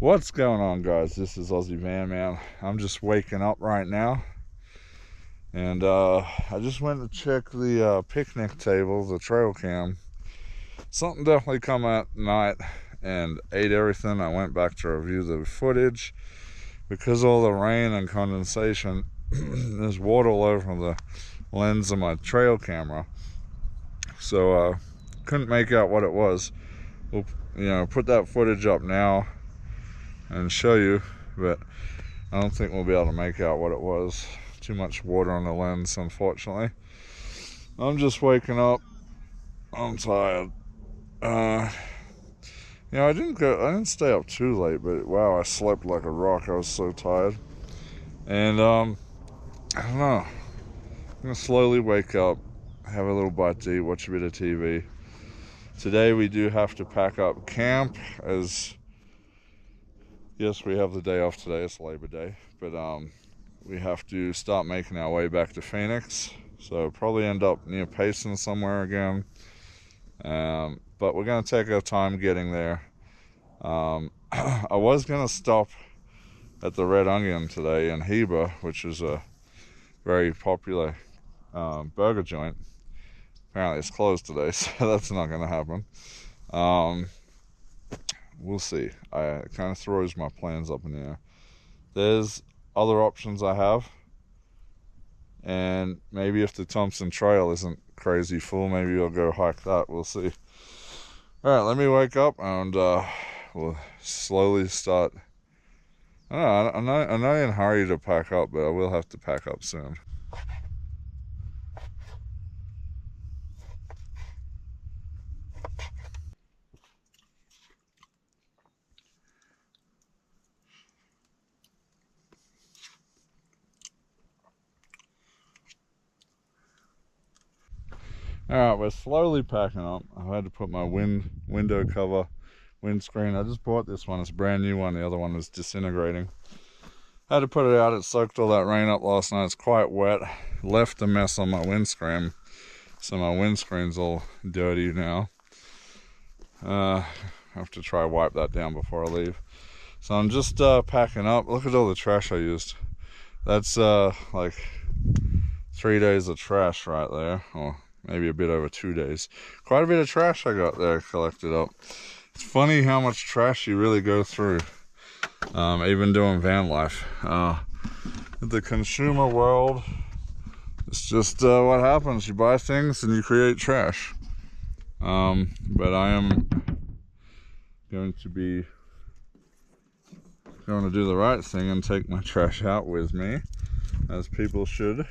What's going on, guys? This is Aussie Van Man. I'm just waking up right now, and I just went to check the picnic table, the trail cam. Something definitely come at night and ate everything. I went back to review the footage. Because of all the rain and condensation, there's water all over the lens of my trail camera, so couldn't make out what it was. We'll put that footage up now and show you, but I don't think we'll be able to make out what it was. Too much water on the lens, unfortunately. I'm just waking up. I'm tired. I didn't stay up too late, but wow, I slept like a rock. I was so tired. And I don't know, I'm gonna slowly wake up, have a little bite to eat, watch a bit of TV. Today we do have to pack up camp, as yes, we have the day off today. It's Labor Day, but we have to start making our way back to Phoenix, so probably end up near Payson somewhere again. But we're gonna take our time getting there. I was gonna stop at the Red Onion today in Heber, which is a very popular burger joint. Apparently it's closed today, so that's not gonna happen. We'll see. It kind of throws my plans up in the air. There's other options I have, and maybe if the Thompson trail isn't crazy full, maybe I'll go hike that. We'll see. All right, let me wake up and we'll slowly start. I'm not in a hurry to pack up, but I will have to pack up soon. Alright, we're slowly packing up. I had to put my window cover, windscreen. I just bought this one. It's a brand new one. The other one was disintegrating. I had to put it out. It soaked all that rain up last night. It's quite wet. Left a mess on my windscreen, so my windscreen's all dirty now. I have to try wipe that down before I leave. So I'm just packing up. Look at all the trash I used. That's like 3 days of trash right there, or maybe a bit over 2 days. Quite a bit of trash I got there collected up. It's funny how much trash you really go through, even doing van life. The consumer world, it's just what happens. You buy things and you create trash. But I am going to do the right thing and take my trash out with me, as people should.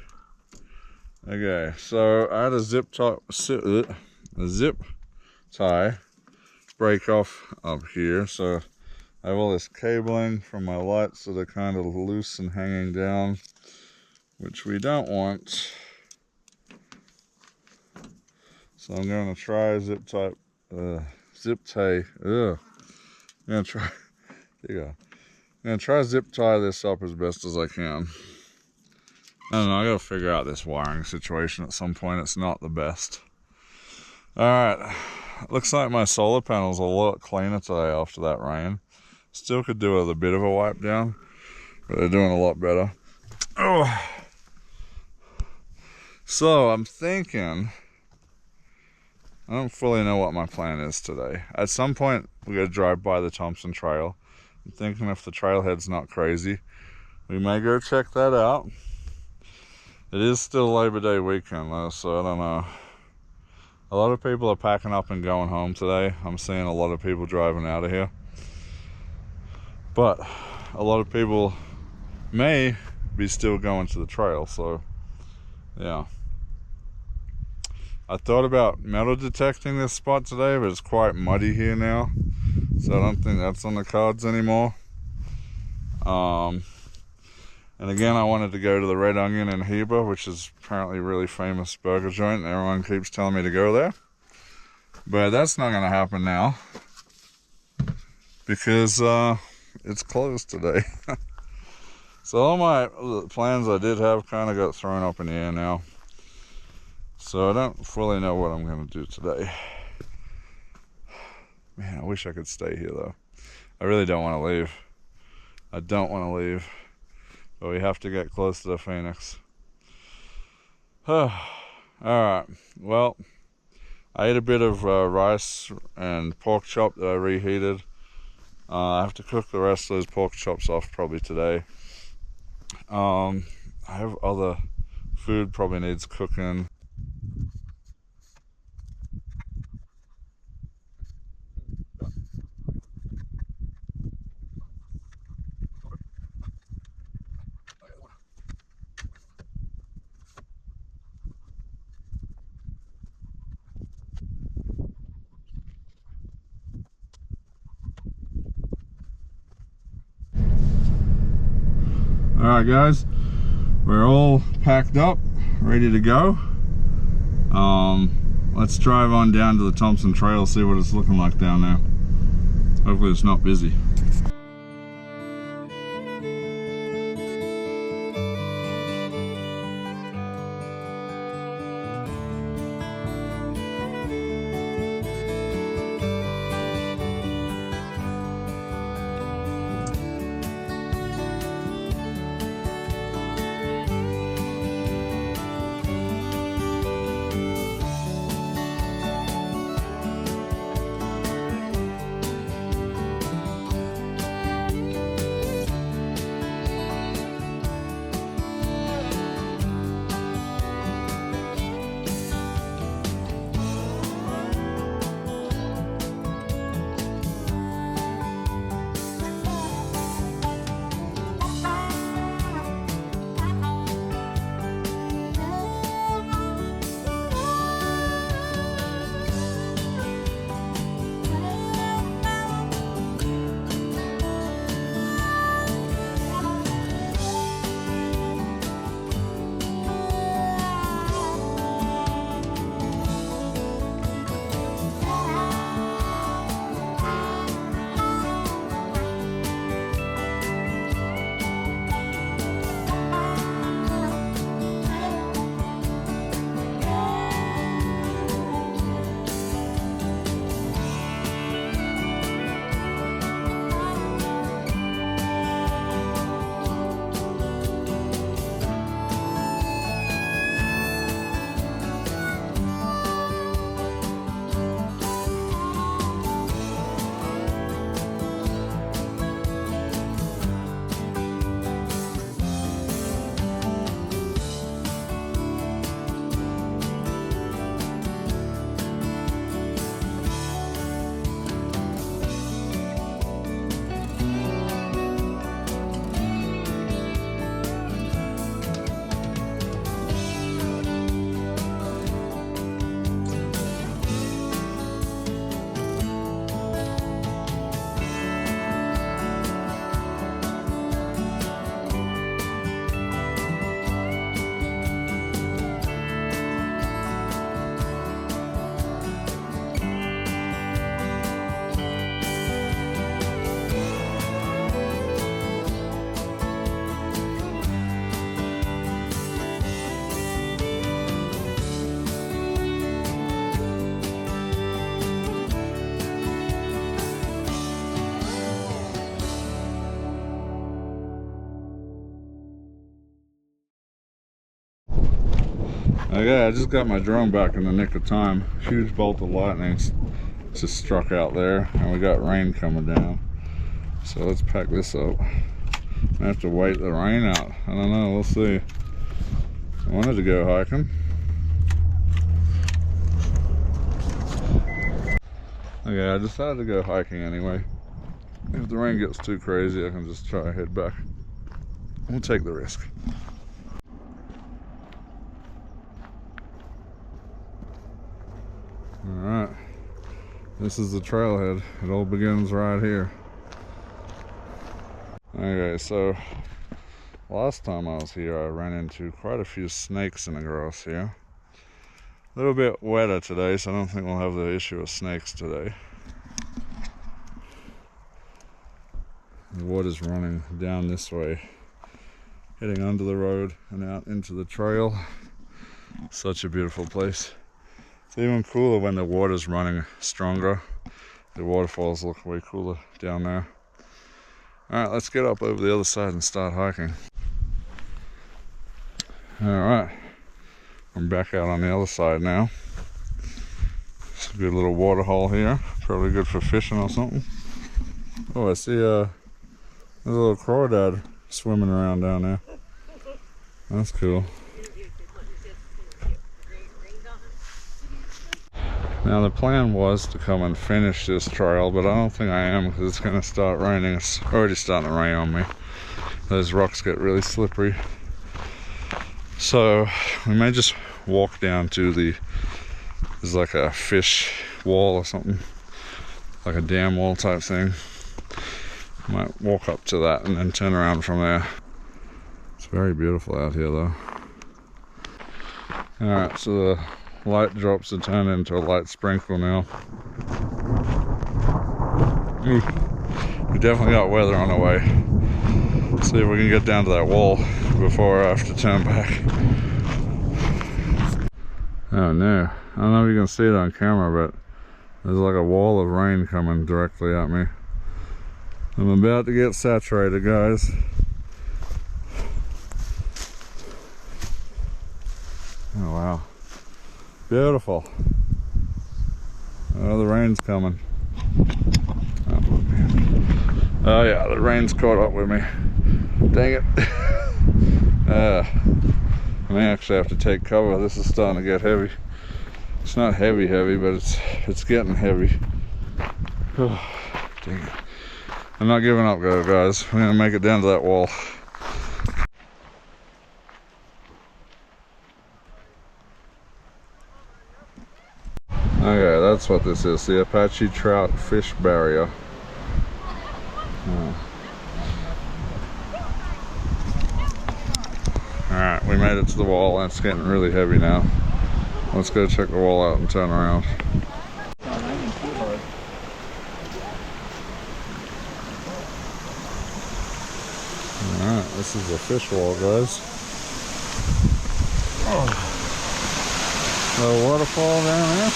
Okay, so I had a zip tie break off up here, so I have all this cabling from my lights that are kind of loose and hanging down, which we don't want. So I'm going to try zip tie. I'm gonna try. There you go. I'm gonna try zip tie this up as best as I can. I don't know, I gotta figure out this wiring situation at some point. It's not the best. Alright, looks like my solar panel's a lot cleaner today after that rain. Still could do with a bit of a wipe down, but they're doing a lot better. Oh. So I'm thinking, I don't fully know what my plan is today. At some point, we're gonna drive by the Thompson trail. I'm thinking if the trailhead's not crazy, we may go check that out. It is still Labor Day weekend though, so I don't know. A lot of people are packing up and going home today. I'm seeing a lot of people driving out of here. But a lot of people may be still going to the trail, so yeah. I thought about metal detecting this spot today, but it's quite muddy here now, so I don't think that's on the cards anymore. And again, I wanted to go to the Red Onion in Heber, which is apparently a really famous burger joint. Everyone keeps telling me to go there. But that's not going to happen now, because it's closed today. So all my plans I did have kind of got thrown up in the air now. So I don't fully know what I'm going to do today. Man, I wish I could stay here though. I really don't want to leave. I don't want to leave, but we have to get close to the Phoenix. Alright, well, I ate a bit of rice and pork chop that I reheated. I have to cook the rest of those pork chops off probably today. I have other food probably needs cooking. Alright guys, we're all packed up, ready to go. Let's drive on down to the Thompson Trail, see what it's looking like down there. Hopefully it's not busy. Okay, I just got my drone back in the nick of time. Huge bolt of lightning just struck out there, and we got rain coming down. So let's pack this up. I have to wait the rain out. I don't know, we'll see. I wanted to go hiking. Okay, I decided to go hiking anyway. If the rain gets too crazy, I can just try to head back. We'll take the risk. Alright, this is the trailhead. It all begins right here. Okay, so last time I was here I ran into quite a few snakes in the grass here. A little bit wetter today, so I don't think we'll have the issue of snakes today. The water's running down this way, heading under the road and out into the trail. Such a beautiful place. It's even cooler when the water's running stronger. The waterfalls look way cooler down there. Alright, let's get up over the other side and start hiking. Alright, I'm back out on the other side now. It's a good little water hole here, probably good for fishing or something. Oh, I see there's a little crawdad swimming around down there. That's cool. Now the plan was to come and finish this trail, but I don't think I am because it's going to start raining. It's already starting to rain on me. Those rocks get really slippery. So we may just walk down to there's like a fish wall or something, like a dam wall type thing. Might walk up to that and then turn around from there. It's very beautiful out here though. Alright, so the light drops have turned into a light sprinkle now. Ooh, we definitely got weather on the way. See if we can get down to that wall before I have to turn back. Oh no, I don't know if you can see it on camera, but there's like a wall of rain coming directly at me. I'm about to get saturated, guys. Oh wow, beautiful. Oh, the rain's coming. Oh yeah, the rain's caught up with me. Dang it. I may actually have to take cover. This is starting to get heavy. It's not heavy, but it's getting heavy. Oh, dang it. I'm not giving up, guys. We're gonna make it down to that wall. Okay, that's what this is. The Apache Trout Fish Barrier. Alright, we made it to the wall and it's getting really heavy now. Let's go check the wall out and turn around. Alright, this is the fish wall, guys. Oh. The waterfall down there.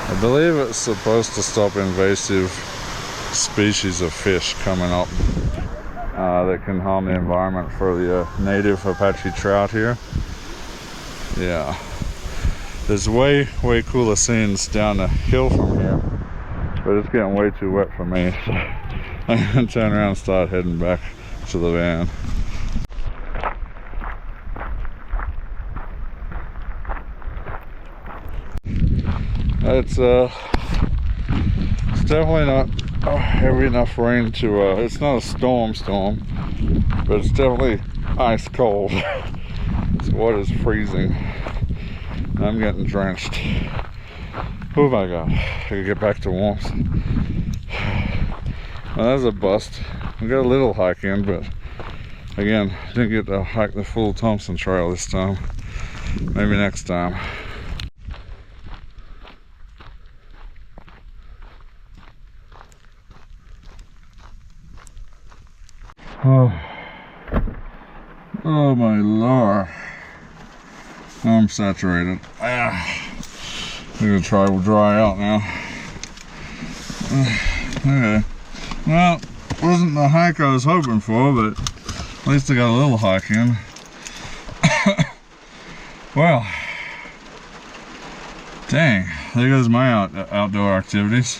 I believe it's supposed to stop invasive species of fish coming up that can harm the environment for the native Apache trout here. Yeah, there's way cooler scenes down the hill from here, but it's getting way too wet for me, so I'm gonna turn around and start heading back to the van. It's definitely not heavy enough rain to it's not a storm, but it's definitely ice cold. The water's freezing. I'm getting drenched. Oh my god, I gotta get back to warmth. Well, that's a bust. We got a little hike in, but again, didn't get to hike the full Thompson trail this time. Maybe next time. Oh my lord. I'm saturated. I'm gonna try to dry out now. Okay. Well, wasn't the hike I was hoping for, but at least I got a little hike in. Well, dang, there goes my outdoor activities.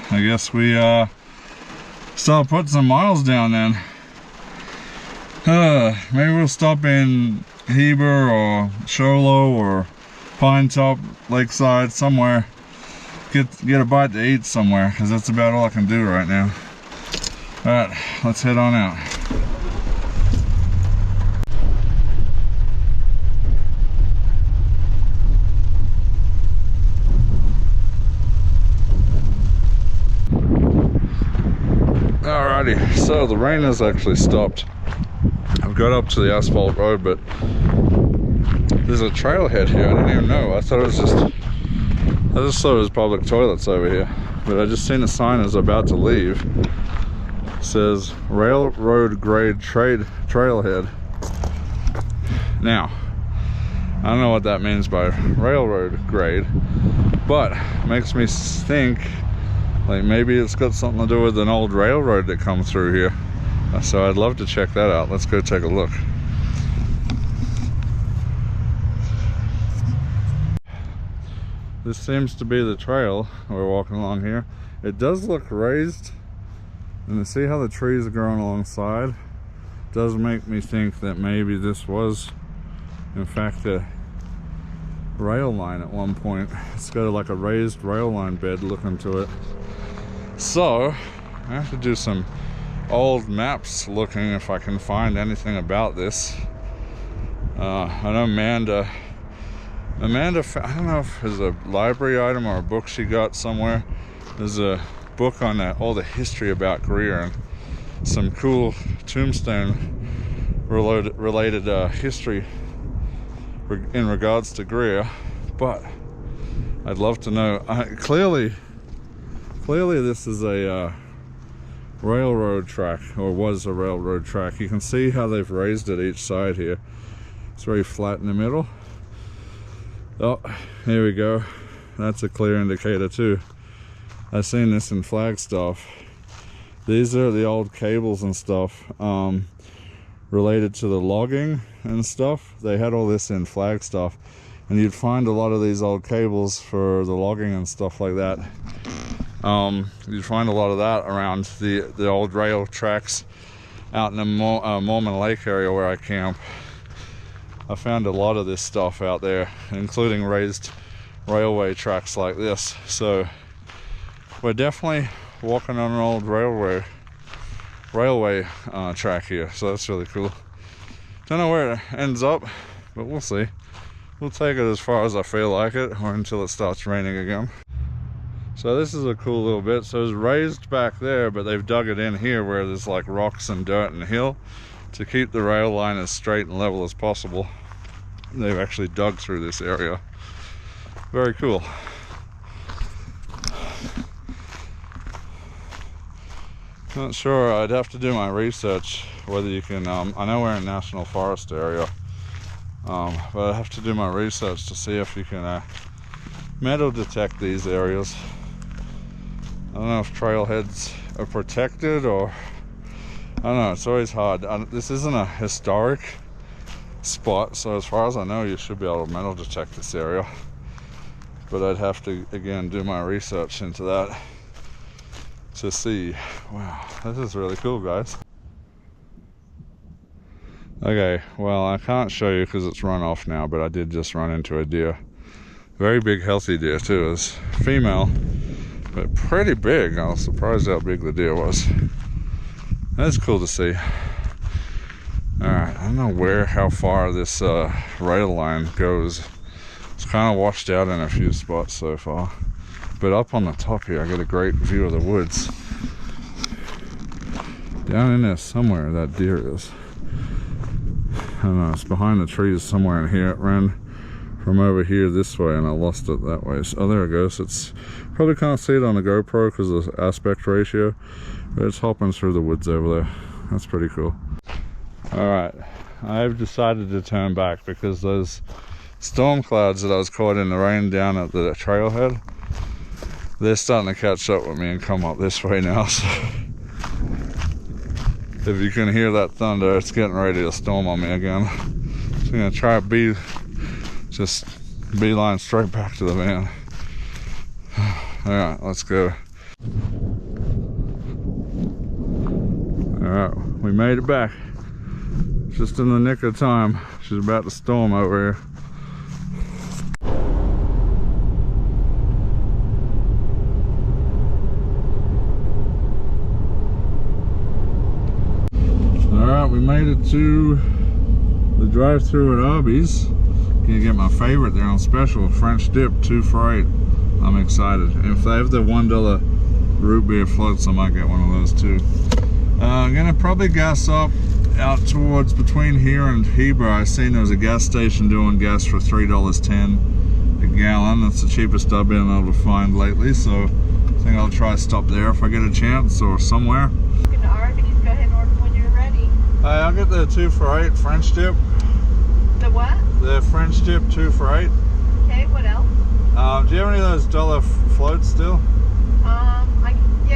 I guess we start putting some miles down then. Maybe we'll stop in Heber or Sholo or Pine Top, Lakeside, somewhere. Get a bite to eat somewhere, because that's about all I can do right now. Alright, let's head on out. Alrighty, so the rain has actually stopped. I've got up to the asphalt road, but there's a trailhead here. I didn't even know. I just thought it was public toilets over here, but I just seen a sign as about to leave. It says railroad grade trailhead. Now, I don't know what that means by railroad grade, but makes me think like maybe it's got something to do with an old railroad that comes through here. So I'd love to check that out. Let's go take a look. This seems to be the trail we're walking along here. It does look raised, and to see how the trees are growing alongside does make me think that maybe this was in fact a rail line at one point. It's got like a raised rail line bed looking to it. So I have to do some old maps looking if I can find anything about this. I know Amanda, I don't know if it's a library item or a book she got somewhere. There's a book on all the history about Greer and some cool tombstone related history in regards to Greer. But I'd love to know. Clearly this is a railroad track, or was a railroad track. You can see how they've raised it each side here. It's very flat in the middle. Oh, here we go. That's a clear indicator too. I've seen this in Flagstaff. These are the old cables and stuff related to the logging and stuff. They had all this in Flagstaff, and you'd find a lot of these old cables for the logging and stuff like that. You'd find a lot of that around the old rail tracks out in the Mormon Lake area where I camp. I found a lot of this stuff out there, including raised railway tracks like this. So we're definitely walking on an old railway track here, so that's really cool. Don't know where it ends up, but we'll see. We'll take it as far as I feel like it, or until it starts raining again. So this is a cool little bit. So it's raised back there, but they've dug it in here where there's like rocks and dirt and hill to keep the rail line as straight and level as possible. They've actually dug through this area. Very cool. Not sure. I'd have to do my research whether you can I know we're in National Forest area, but I have to do my research to see if you can metal detect these areas. I don't know if trailheads are protected, or I don't know. It's always hard. This isn't a historic spot, so as far as I know you should be able to metal detect this area, but I'd have to again do my research into that to see. Wow, this is really cool, guys. Okay, well, I can't show you because it's run off now, but I did just run into a deer. Very big, healthy deer too. It's female, but pretty big. I was surprised how big the deer was. That's cool to see. Alright, I don't know how far this rail line goes. It's kind of washed out in a few spots so far. But up on the top here, I get a great view of the woods. Down in there somewhere, that deer is. I don't know, it's behind the trees somewhere in here. It ran from over here this way and I lost it that way. So, oh, there it goes. It's probably can't see it on the GoPro because of the aspect ratio, but it's hopping through the woods over there. That's pretty cool. Alright, I've decided to turn back because those storm clouds that I was caught in the rain down at the trailhead, they're starting to catch up with me and come up this way now. So if you can hear that thunder, it's getting ready to storm on me again. So I'm gonna try to just beeline straight back to the van. Alright, let's go. Alright, we made it back. Just in the nick of time. She's about to storm over here. Alright, we made it to the drive-thru at Arby's. Gonna get my favorite there on special, French dip, 2 for $8. I'm excited. If they have the $1 root beer floats, I might get one of those too. I'm gonna probably gas up out towards between here and Heber. I seen there was a gas station doing gas for $3.10 a gallon. That's the cheapest I've been able to find lately, so I think I'll try to stop there if I get a chance, or somewhere. Go ahead and order when you're ready. I'll get the 2 for $8 French dip. The what? The French dip, 2 for $8. Okay, what else? Do you have any of those dollar floats still? Yeah,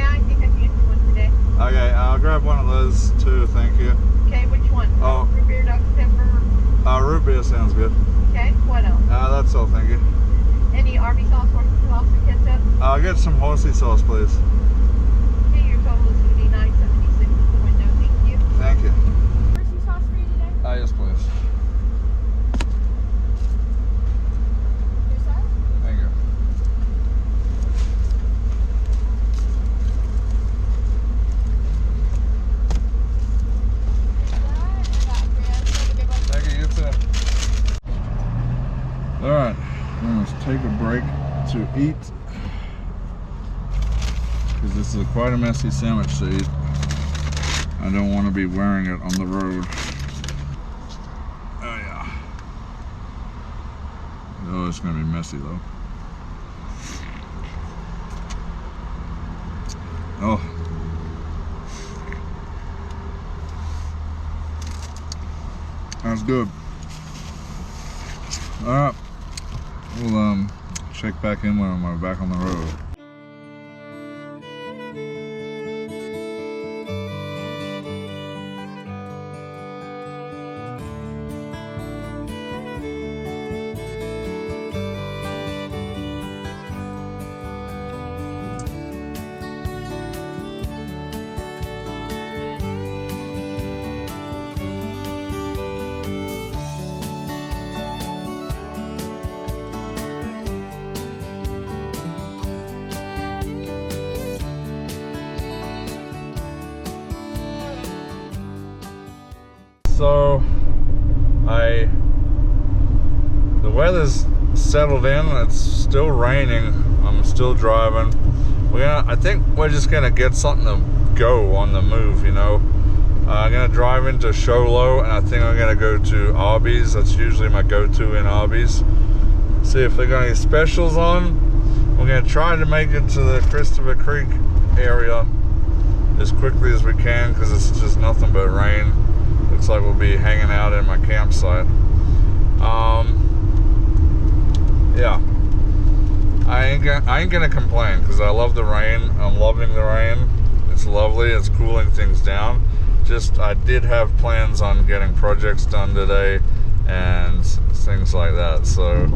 I think I can get you one today. Okay, I'll grab one of those too, thank you. Okay, which one? Oh. Root beer, Dr. Pepper. Root beer sounds good. Okay, what else? That's all, thank you. Any Arby sauce, horsey sauce, or ketchup? I'll get some horsey sauce, please. Okay, your total is $59.76 at the window. Thank you. Thank you. Horsey sauce for you today? Yes, please. Your size? Thank you. Thank you, you too. Alright, let's take a break to eat. Because this is quite a messy sandwich to eat. I don't want to be wearing it on the road. Oh yeah. Oh, it's going to be messy though. Oh. That's good. Alright. We'll check back in when I'm back on the road. So the weather's settled in. It's still raining. I'm still driving. I think we're just gonna get something to go on the move, you know. I'm gonna drive into Sholo, and I think I'm gonna go to Arby's. That's usually my go-to in Arby's. See if they got any specials on. We're gonna try to make it to the Christopher Creek area as quickly as we can, because it's just nothing but rain. Looks like we'll be hanging out in my campsite. Yeah, I ain't gonna complain, because I love the rain. I'm loving the rain. It's lovely. It's cooling things down. Just I did have plans on getting projects done today and things like that, so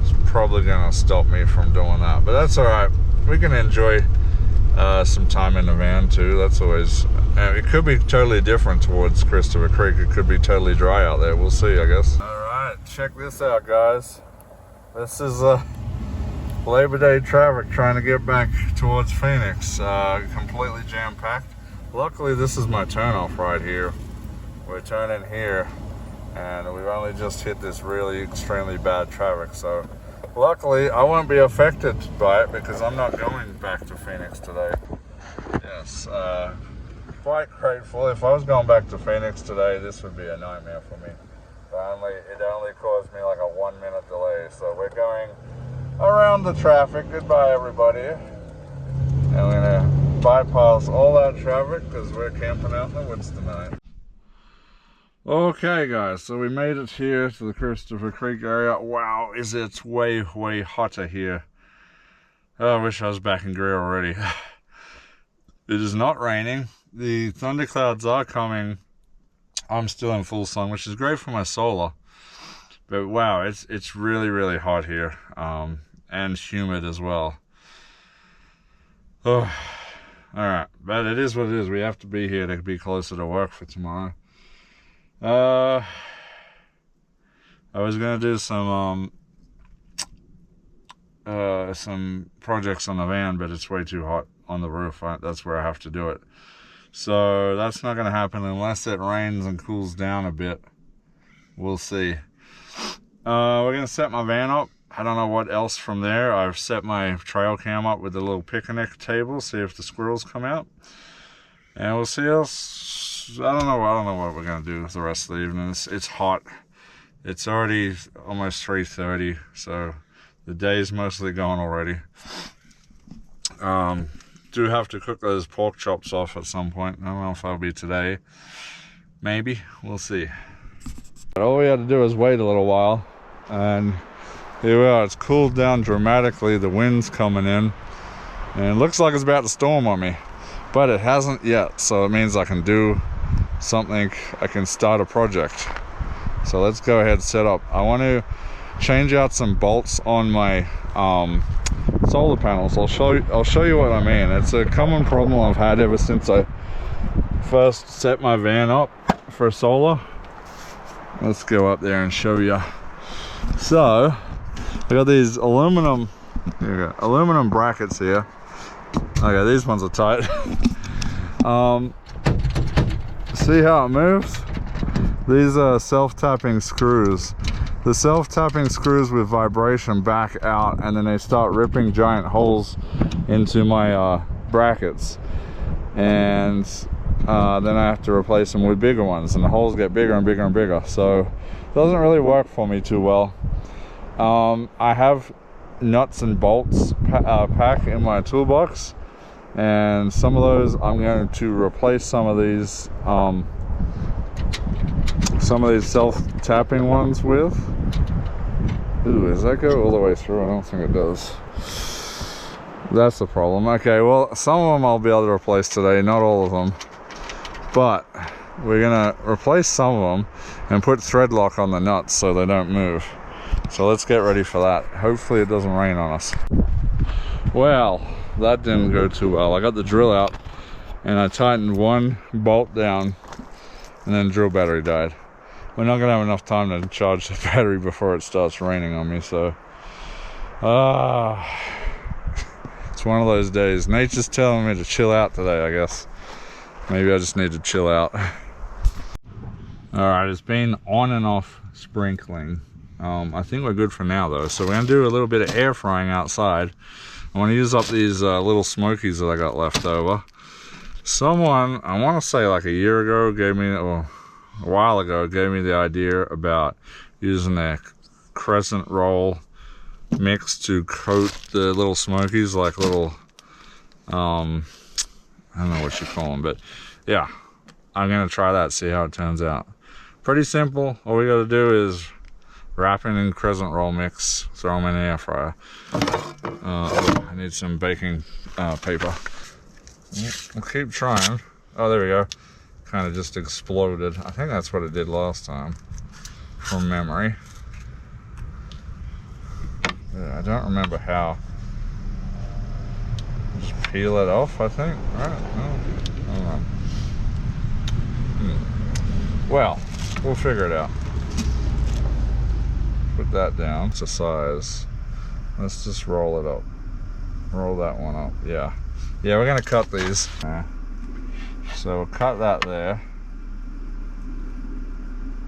it's probably gonna stop me from doing that. But that's all right. We can enjoy some time in the van too. That's always. It could be totally different towards Christopher Creek. It could be totally dry out there. We'll see, I guess. Alright, check this out, guys. This is Labor Day traffic trying to get back towards Phoenix. Completely jam-packed. Luckily, this is my turnoff right here. We're turning here, and we've only just hit this really extremely bad traffic. So, luckily, I won't be affected by it because I'm not going back to Phoenix today. Yes, quite grateful. If I was going back to Phoenix today, this would be a nightmare for me. It only caused me like a 1 minute delay. So we're going around the traffic. Goodbye, everybody. And we're gonna bypass all that traffic because we're camping out in the woods tonight. Okay, guys. So we made it here to the Christopher Creek area. Wow, it's way hotter here. Oh, I wish I was back in Greer already. It is not raining. The thunderclouds are coming. I'm still in full sun, which is great for my solar. But wow, it's really hot here, and humid as well. Oh, all right, but it is what it is. We have to be here to be closer to work for tomorrow. I was gonna do some projects on the van, but it's way too hot on the roof. That's where I have to do it. So that's not going to happen unless it rains and cools down a bit. We'll see. We're going to set my van up. I don't know what else from there. I've set my trail cam up with a little picnic table, see if the squirrels come out. And we'll see else. I don't know what we're going to do the rest of the evening. It's hot. It's already almost 3:30, so the day's mostly gone already. Do have to cook those pork chops off at some point. I don't know if that'll be today. Maybe. We'll see. All we had to do was wait a little while, and here we are. It's cooled down dramatically. The wind's coming in, and it looks like it's about to storm on me, but it hasn't yet, so it means I can do something. I can start a project. So let's go ahead and set up. I want to change out some bolts on my solar panels. I'll show you what I mean. It's a common problem I've had ever since I first set my van up for solar. Let's go up there and show you. So I got these aluminum brackets here. Okay, these ones are tight. See how it moves? These are self-tapping screws. The self-tapping screws with vibration back out, and then they start ripping giant holes into my brackets, and then I have to replace them with bigger ones, and the holes get bigger and bigger and bigger, so it doesn't really work for me too well. I have nuts and bolts pack in my toolbox, and some of those I'm going to replace some of these self-tapping ones with. Ooh, does that go all the way through? I don't think it does. That's the problem. Okay, well, some of them I'll be able to replace today, not all of them. But we're gonna replace some of them and put thread lock on the nuts so they don't move. So let's get ready for that. Hopefully it doesn't rain on us. Well, that didn't go too well. I got the drill out and I tightened one bolt down, and then the drill battery died. We're not gonna have enough time to charge the battery before it starts raining on me, so it's one of those days. Nature's telling me to chill out today, I guess. Maybe I just need to chill out. Alright, it's been on and off sprinkling. I think we're good for now though. So we're gonna do a little bit of air frying outside. I want to use up these little smokies that I got left over. Someone, I want to say like a year ago, a while ago, gave me the idea about using a crescent roll mix to coat the little smokies, like little, I don't know what you call them, but yeah, I'm gonna try that, see how it turns out. Pretty simple. All we gotta do is wrap it in crescent roll mix, throw them in the air fryer. I need some baking paper. I'll keep trying. Oh, there we go. Kind of just exploded. I think that's what it did last time, from memory. Yeah, I don't remember how. Just peel it off, I think. Right? No, I don't know. Well, we'll figure it out. Put that down to size. Let's just roll it up. Roll that one up. Yeah, we're gonna cut these. So we'll cut that there.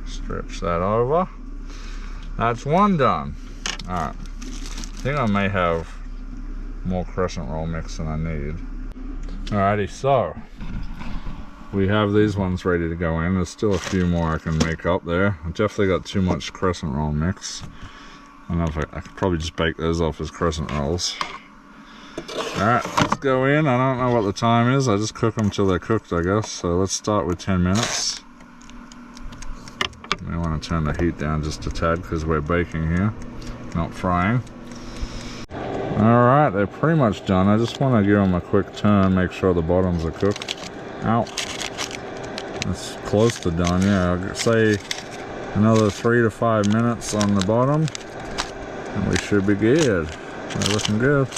Stretch that over. That's one done. Alright. I think I may have more crescent roll mix than I need. Alrighty, so we have these ones ready to go in. There's still a few more I can make up there. I definitely got too much crescent roll mix. I don't know if I could probably just bake those off as crescent rolls. Alright, let's go in. I don't know what the time is. I just cook them till they're cooked, I guess. So let's start with 10 minutes. We want to turn the heat down just a tad because we're baking here, not frying. Alright, they're pretty much done. I just want to give them a quick turn, make sure the bottoms are cooked. Ow. That's close to done, yeah. I'll say another 3 to 5 minutes on the bottom, and we should be good. They're looking good.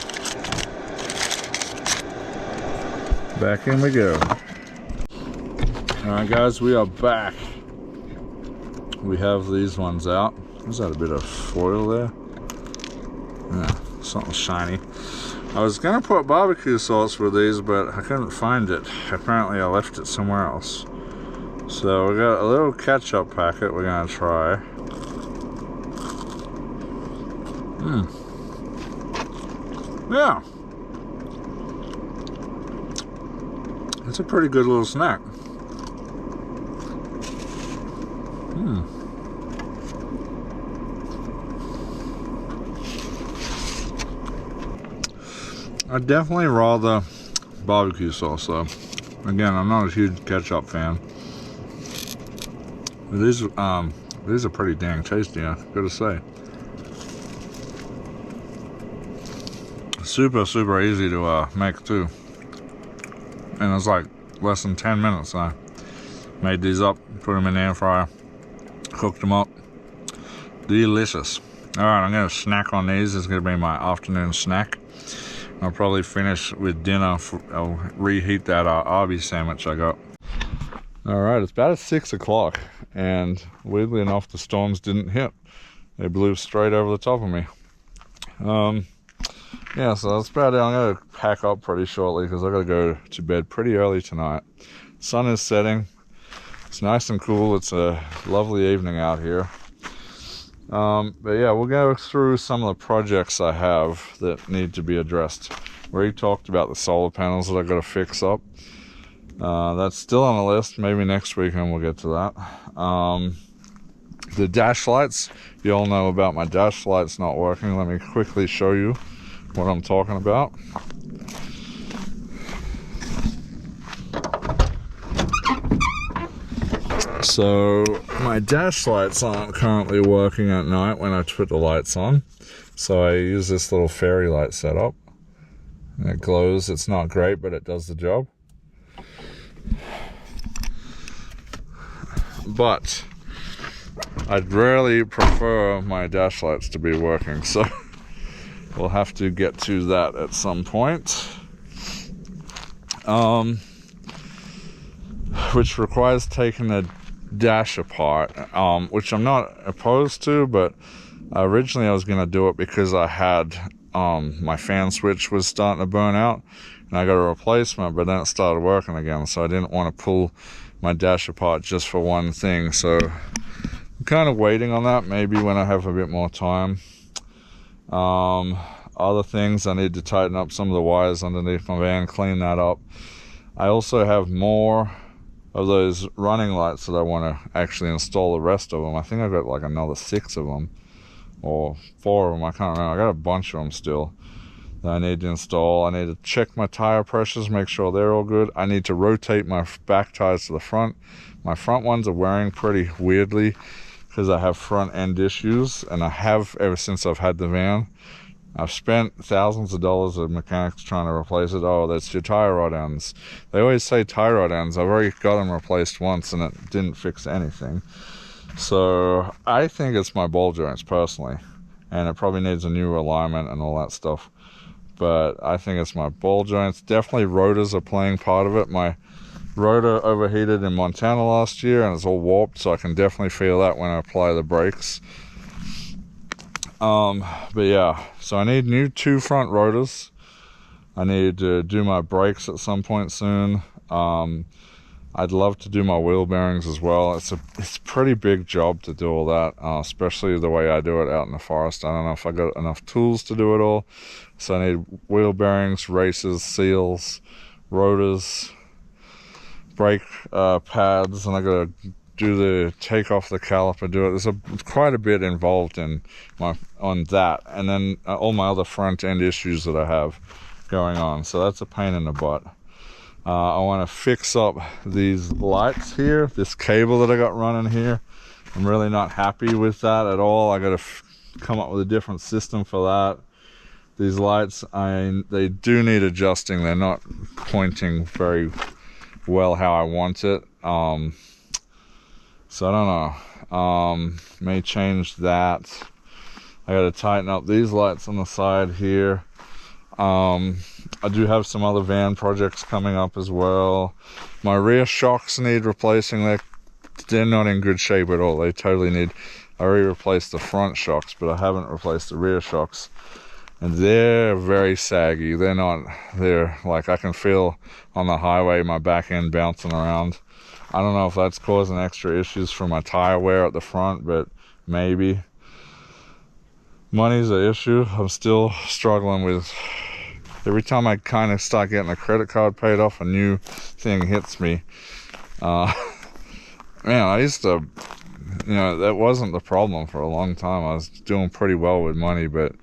Back in we go. Alright guys, we are back. We have these ones out. Is that a bit of foil there? Yeah, something shiny. I was gonna put barbecue sauce with these, but I couldn't find it. Apparently I left it somewhere else. So we got a little ketchup packet we're gonna try. Yeah. It's a pretty good little snack. I'd definitely rather barbecue sauce though. Again, I'm not a huge ketchup fan. These These are pretty dang tasty, I gotta say. Super, super easy to make too. And it's like less than 10 minutes. I made these up, put them in the air fryer, cooked them up. Delicious. Alright, I'm gonna snack on these. This is gonna be my afternoon snack. I'll probably finish with dinner. I'll reheat that Arby's sandwich I got. Alright, it's about 6 o'clock, and weirdly enough, the storms didn't hit. They blew straight over the top of me. Yeah, so that's about it. I'm going to pack up pretty shortly because I got to go to bed pretty early tonight. Sun is setting. It's nice and cool. It's a lovely evening out here. But yeah, we'll go through some of the projects I have that need to be addressed. We already talked about the solar panels that I got to fix up. That's still on the list. Maybe next weekend we'll get to that. The dash lights, you all know about my dash lights not working. Let me quickly show you what I'm talking about. So my dash lights aren't currently working at night when I put the lights on. So I use this little fairy light setup. And it glows. It's not great, but it does the job. But I'd really prefer my dash lights to be working, so we'll have to get to that at some point. Which requires taking the dash apart, which I'm not opposed to, but originally I was going to do it because I had my fan switch was starting to burn out, and I got a replacement, but then it started working again, so I didn't want to pull my dash apart just for one thing. So I'm kind of waiting on that, maybe when I have a bit more time. Other things, I need to tighten up some of the wires underneath my van, clean that up. I also have more of those running lights that I want to actually install the rest of them. I think I've got like another 6 of them or 4 of them, I can't remember. I got a bunch of them still that I need to install. I need to check my tire pressures, make sure they're all good. I need to rotate my back tires to the front. My front ones are wearing pretty weirdly because I have front end issues, and I have ever since I've had the van. I've spent thousands of dollars of mechanics trying to replace it. Oh, that's your tire rod ends. They always say tire rod ends. I've already got them replaced once and it didn't fix anything. So I think it's my ball joints personally, and it probably needs a new alignment and all that stuff. But I think it's my ball joints. Definitely rotors are playing part of it. My rotor overheated in Montana last year and it's all warped, so I can definitely feel that when I apply the brakes. But yeah, so I need new 2 front rotors. I need to do my brakes at some point soon. I'd love to do my wheel bearings as well. It's a pretty big job to do all that, especially the way I do it out in the forest. I don't know if I got enough tools to do it all. So I need wheel bearings, races, seals, rotors, brake pads, and I gotta do the take off the caliper, do it. There's quite a bit involved in on that, and then all my other front end issues that I have going on. So that's a pain in the butt. I want to fix up these lights here, this cable that I got running here. I'm really not happy with that at all. I got to come up with a different system for that. These lights, they do need adjusting. They're not pointing very well how I want it. So I don't know. May change that. I got to tighten up these lights on the side here. I do have some other van projects coming up as well. My rear shocks need replacing. They're not in good shape at all. They totally need. I already replaced the front shocks, but I haven't replaced the rear shocks, and they're very saggy. They're like, I can feel on the highway my back end bouncing around. I don't know if that's causing extra issues from my tire wear at the front, but maybe. Money's an issue. I'm still struggling with. Every time I kind of start getting a credit card paid off, a new thing hits me. Man, I used to, that wasn't the problem for a long time. I was doing pretty well with money, but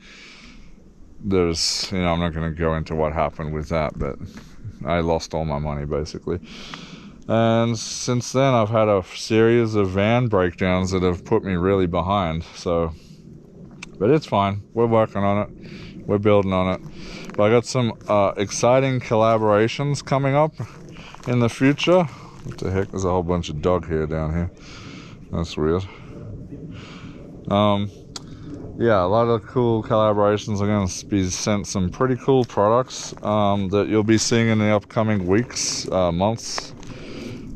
there's, I'm not going to go into what happened with that, but I lost all my money basically. And since then I've had a series of van breakdowns that have put me really behind. So, but it's fine. We're working on it. We're building on it. But I got some exciting collaborations coming up in the future. What the heck? There's a whole bunch of dog hair down here. That's weird. Yeah, a lot of cool collaborations. I'm going to be sent some pretty cool products that you'll be seeing in the upcoming weeks, months,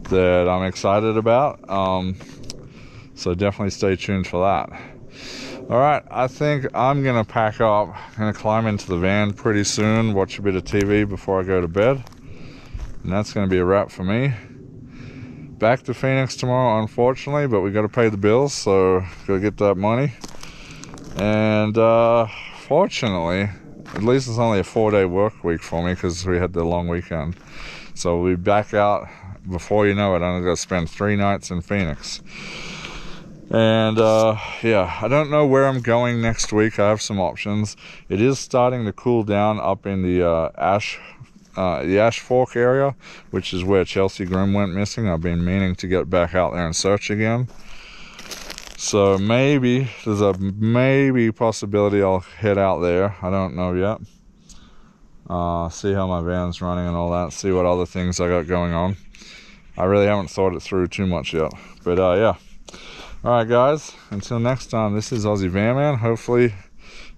that I'm excited about. So definitely stay tuned for that. All right, I think I'm going to pack up. I'm going to climb into the van pretty soon, watch a bit of TV before I go to bed. And that's going to be a wrap for me. Back to Phoenix tomorrow, unfortunately, but we got to pay the bills, so go get that money. And fortunately, at least it's only a 4-day work week for me because we had the long weekend. So we'll be back out before you know it. I'm going to spend 3 nights in Phoenix. And yeah, I don't know where I'm going next week. I have some options. It is starting to cool down up in the Ash Fork area, which is where Chelsea Groom went missing. I've been meaning to get back out there and search again. So maybe, there's a maybe possibility I'll head out there. I don't know yet. See how my van's running and all that. See what other things I got going on. I really haven't thought it through too much yet. But yeah. Alright guys, until next time, this is Aussie Van Man. Hopefully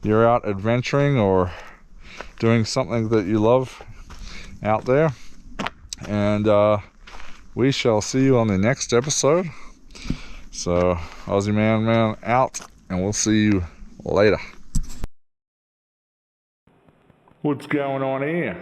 you're out adventuring or doing something that you love out there. And we shall see you on the next episode. So, Aussie Man out, and we'll see you later. What's going on here?